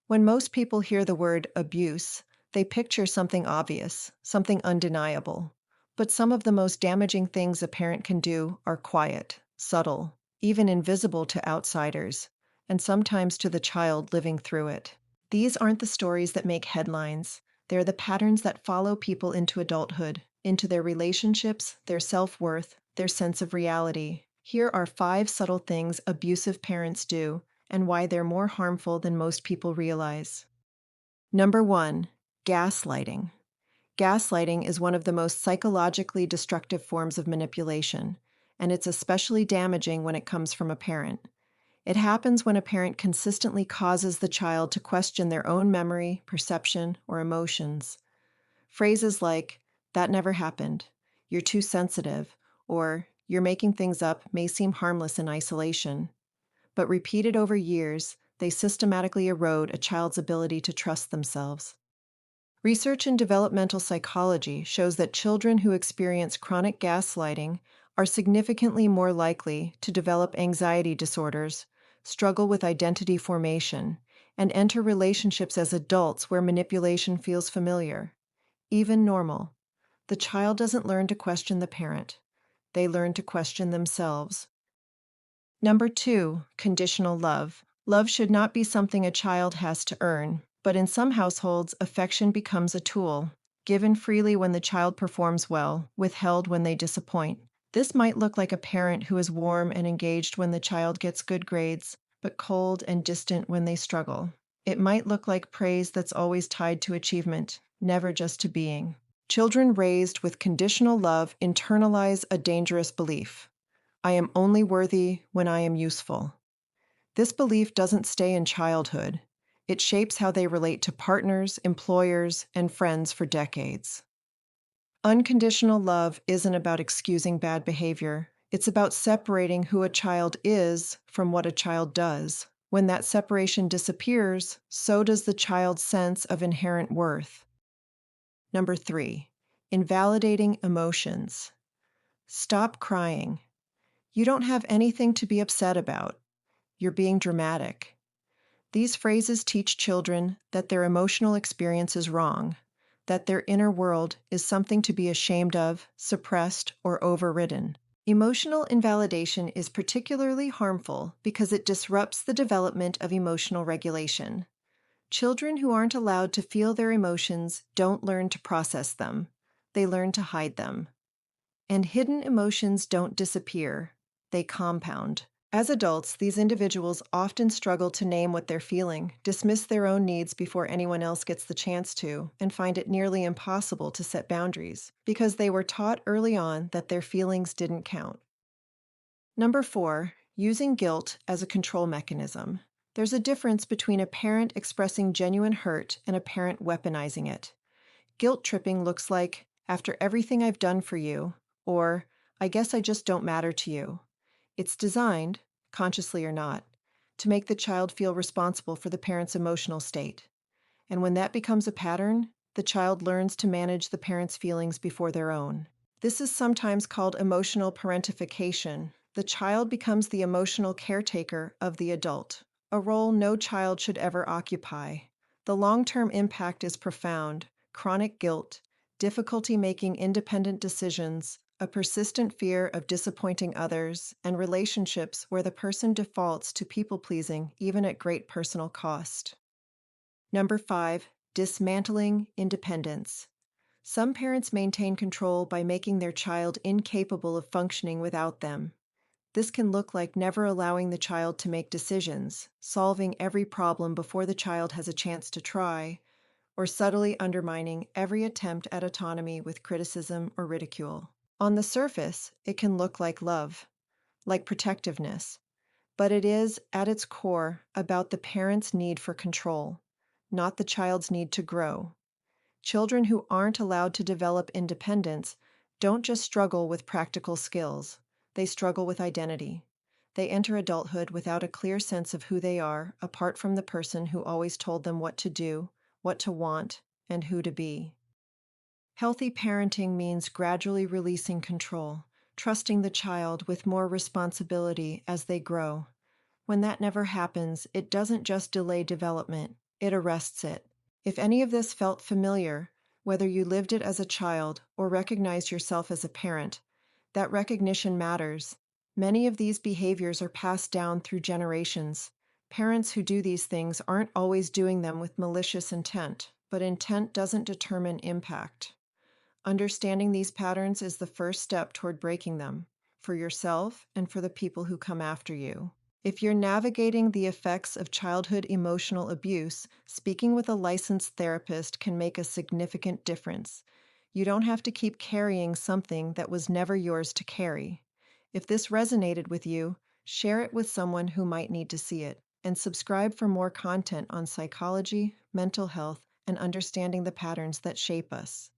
When most people hear the word abuse, they picture something obvious, something undeniable. But some of the most damaging things a parent can do are quiet, subtle, even invisible to outsiders, and sometimes to the child living through it. These aren't the stories that make headlines. They're the patterns that follow people into adulthood, into their relationships, their self-worth, their sense of reality. Here are 5 subtle things abusive parents do and why they're more harmful than most people realize. Number 1, gaslighting. Gaslighting is one of the most psychologically destructive forms of manipulation, and it's especially damaging when it comes from a parent. It happens when a parent consistently causes the child to question their own memory, perception, or emotions. Phrases like, "that never happened," "you're too sensitive," or "you're making things up" may seem harmless in isolation. But repeated over years, they systematically erode a child's ability to trust themselves. Research in developmental psychology shows that children who experience chronic gaslighting are significantly more likely to develop anxiety disorders, struggle with identity formation, and enter relationships as adults where manipulation feels familiar, even normal. The child doesn't learn to question the parent. They learn to question themselves. Number 2, conditional love. Love should not be something a child has to earn, but in some households, affection becomes a tool, given freely when the child performs well, withheld when they disappoint. This might look like a parent who is warm and engaged when the child gets good grades, but cold and distant when they struggle. It might look like praise that's always tied to achievement, never just to being. Children raised with conditional love internalize a dangerous belief. I am only worthy when I am useful. This belief doesn't stay in childhood. It shapes how they relate to partners, employers, and friends for decades. Unconditional love isn't about excusing bad behavior. It's about separating who a child is from what a child does. When that separation disappears, so does the child's sense of inherent worth. Number 3, invalidating emotions. Stop crying. You don't have anything to be upset about. You're being dramatic. These phrases teach children that their emotional experience is wrong, that their inner world is something to be ashamed of, suppressed, or overridden. Emotional invalidation is particularly harmful because it disrupts the development of emotional regulation. Children who aren't allowed to feel their emotions don't learn to process them. They learn to hide them. And hidden emotions don't disappear. They compound. As adults, these individuals often struggle to name what they're feeling, dismiss their own needs before anyone else gets the chance to, and find it nearly impossible to set boundaries, because they were taught early on that their feelings didn't count. Number 4, using guilt as a control mechanism. There's a difference between a parent expressing genuine hurt and a parent weaponizing it. Guilt tripping looks like, "after everything I've done for you," or "I guess I just don't matter to you." It's designed, consciously or not, to make the child feel responsible for the parent's emotional state. And when that becomes a pattern, the child learns to manage the parent's feelings before their own. This is sometimes called emotional parentification. The child becomes the emotional caretaker of the adult, a role no child should ever occupy. The long-term impact is profound: chronic guilt, difficulty making independent decisions, a persistent fear of disappointing others, and relationships where the person defaults to people-pleasing even at great personal cost. Number 5, dismantling independence. Some parents maintain control by making their child incapable of functioning without them. This can look like never allowing the child to make decisions, solving every problem before the child has a chance to try, or subtly undermining every attempt at autonomy with criticism or ridicule. On the surface, it can look like love, like protectiveness, but it is, at its core, about the parent's need for control, not the child's need to grow. Children who aren't allowed to develop independence don't just struggle with practical skills, they struggle with identity. They enter adulthood without a clear sense of who they are, apart from the person who always told them what to do, what to want, and who to be. Healthy parenting means gradually releasing control, trusting the child with more responsibility as they grow. When that never happens, it doesn't just delay development, it arrests it. If any of this felt familiar, whether you lived it as a child or recognized yourself as a parent, that recognition matters. Many of these behaviors are passed down through generations. Parents who do these things aren't always doing them with malicious intent, but intent doesn't determine impact. Understanding these patterns is the first step toward breaking them, for yourself and for the people who come after you. If you're navigating the effects of childhood emotional abuse, speaking with a licensed therapist can make a significant difference. You don't have to keep carrying something that was never yours to carry. If this resonated with you, share it with someone who might need to see it, and subscribe for more content on psychology, mental health, and understanding the patterns that shape us.